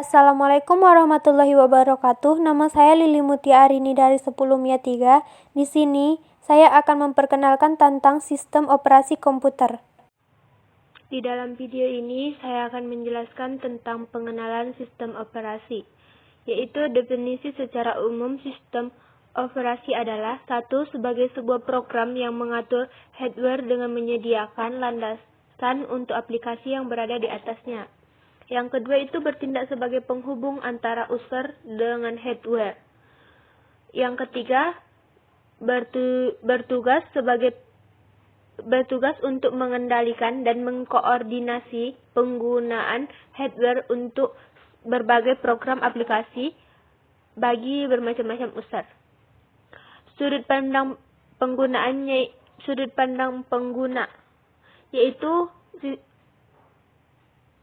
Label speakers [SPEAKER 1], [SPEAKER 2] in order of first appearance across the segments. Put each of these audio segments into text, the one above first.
[SPEAKER 1] Assalamualaikum warahmatullahi wabarakatuh. Nama saya Lili Mutia Arini dari 10 MIA 3. Di sini saya akan memperkenalkan tentang sistem operasi komputer. Di dalam video ini saya akan menjelaskan tentang pengenalan sistem operasi, yaitu definisi secara umum sistem operasi adalah satu, sebagai sebuah program yang mengatur hardware dengan menyediakan landasan untuk aplikasi yang berada di atasnya. Yang kedua itu bertindak sebagai penghubung antara user dengan hardware. Yang ketiga, bertugas untuk mengendalikan dan mengkoordinasi penggunaan hardware untuk berbagai program aplikasi bagi bermacam-macam user. Sudut pandang pengguna, yaitu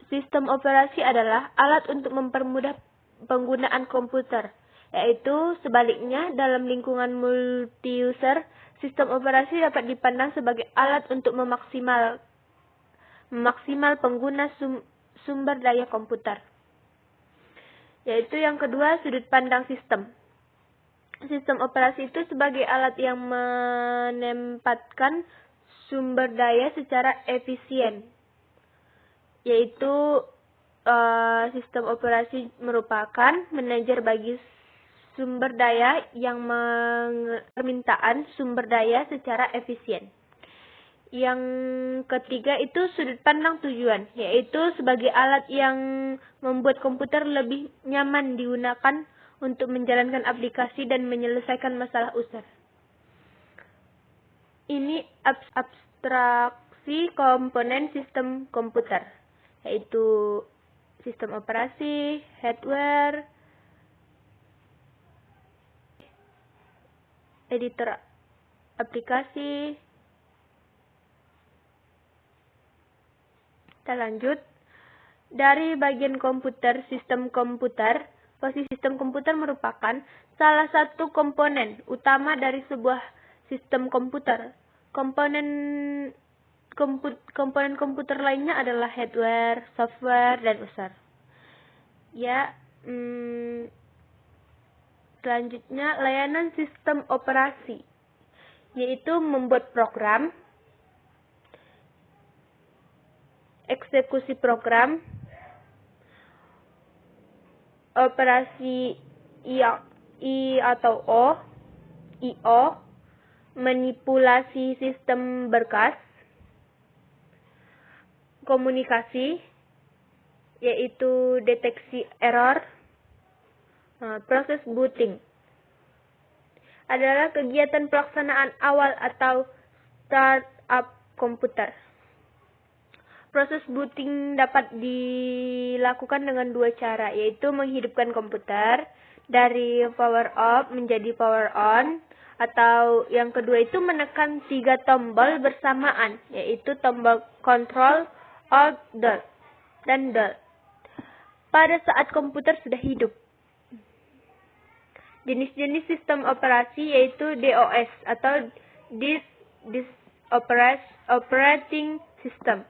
[SPEAKER 1] sistem operasi adalah alat untuk mempermudah penggunaan komputer, yaitu sebaliknya dalam lingkungan multi-user, sistem operasi dapat dipandang sebagai alat untuk memaksimal pengguna sumber daya komputer. Yaitu yang kedua, sudut pandang sistem. Sistem operasi itu sebagai alat yang menempatkan sumber daya secara efisien, yaitu sistem operasi merupakan manajer bagi sumber daya yang permintaan sumber daya secara efisien. Yang ketiga itu sudut pandang tujuan, yaitu sebagai alat yang membuat komputer lebih nyaman digunakan untuk menjalankan aplikasi dan menyelesaikan masalah user. Ini abstraksi komponen sistem komputer, yaitu sistem operasi, hardware, editor aplikasi. Kita lanjut. Dari bagian komputer, sistem komputer. Posisi sistem komputer merupakan salah satu komponen utama dari sebuah sistem komputer. Komponen komputer lainnya adalah hardware, software, dan user. Selanjutnya, layanan sistem operasi, yaitu membuat program, eksekusi program, operasi I atau IO, manipulasi sistem berkas, komunikasi, yaitu deteksi error. Proses booting adalah kegiatan pelaksanaan awal atau startup komputer. Proses booting dapat dilakukan dengan dua cara, yaitu menghidupkan komputer dari power off menjadi power on, atau yang kedua itu menekan 3 tombol bersamaan, yaitu tombol control, alt, delete, dan delete pada saat komputer sudah hidup. Jenis-jenis sistem operasi yaitu DOS atau Disk Operating System.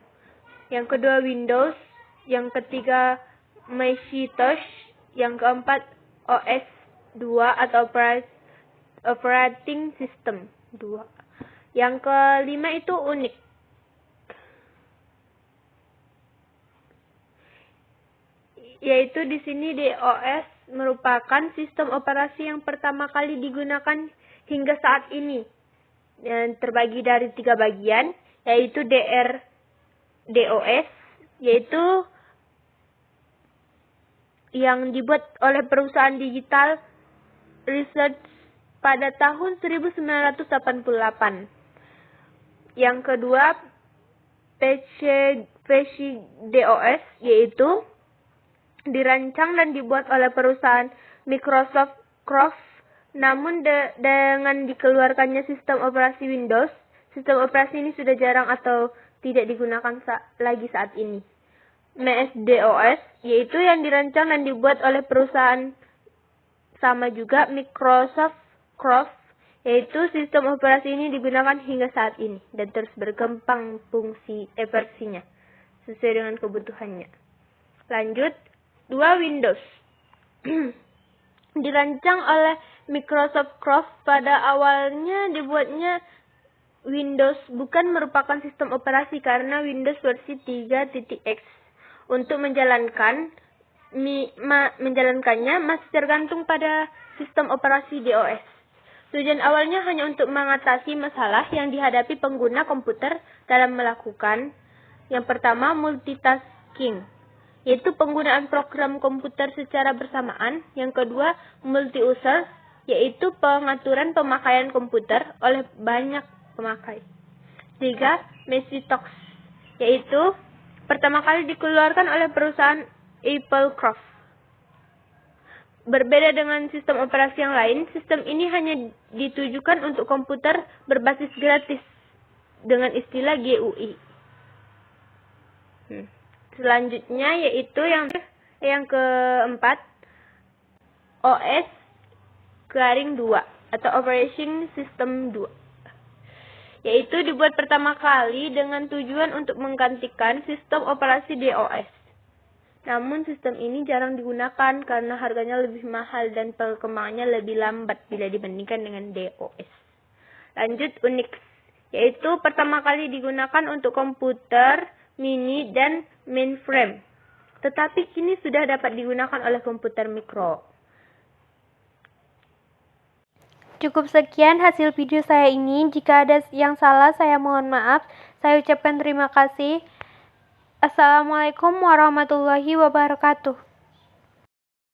[SPEAKER 1] Yang kedua Windows, yang ketiga Macintosh, yang keempat OS 2 atau Operating System 2. Yang kelima itu Unix. Yaitu di sini DOS merupakan sistem operasi yang pertama kali digunakan hingga saat ini. Dan terbagi dari 3 bagian, yaitu DOS, yaitu yang dibuat oleh perusahaan Digital Research pada tahun 1988. Yang kedua, PC-DOS, yaitu dirancang dan dibuat oleh perusahaan Microsoft Corp. Namun dengan dikeluarkannya sistem operasi Windows, sistem operasi ini sudah jarang atau tidak digunakan lagi saat ini. MS-DOS, yaitu yang dirancang dan dibuat oleh perusahaan sama juga Microsoft Corp. Yaitu sistem operasi ini digunakan hingga saat ini dan terus berkembang versinya sesuai dengan kebutuhannya. Lanjut, 2. Windows. Dirancang oleh Microsoft Croft, pada awalnya dibuatnya Windows bukan merupakan sistem operasi karena Windows versi 3.x. Untuk menjalankannya masih tergantung pada sistem operasi DOS. Tujuan awalnya hanya untuk mengatasi masalah yang dihadapi pengguna komputer dalam melakukan yang pertama, multitasking, yaitu penggunaan program komputer secara bersamaan. Yang kedua, multi-user, yaitu pengaturan pemakaian komputer oleh banyak pemakai. 3. Macintosh, yaitu pertama kali dikeluarkan oleh perusahaan Applecroft. Berbeda dengan sistem operasi yang lain, sistem ini hanya ditujukan untuk komputer berbasis gratis dengan istilah GUI. Selanjutnya yaitu yang keempat, OS garing 2 atau Operation System 2, yaitu dibuat pertama kali dengan tujuan untuk menggantikan sistem operasi DOS. Namun sistem ini jarang digunakan karena harganya lebih mahal dan perkembangannya lebih lambat bila dibandingkan dengan DOS. Lanjut, Unix, yaitu pertama kali digunakan untuk komputer mini dan mainframe, tetapi kini sudah dapat digunakan oleh komputer mikro. Cukup sekian hasil video saya ini. Jika ada yang salah, saya mohon maaf. Saya ucapkan terima kasih. Assalamualaikum warahmatullahi wabarakatuh.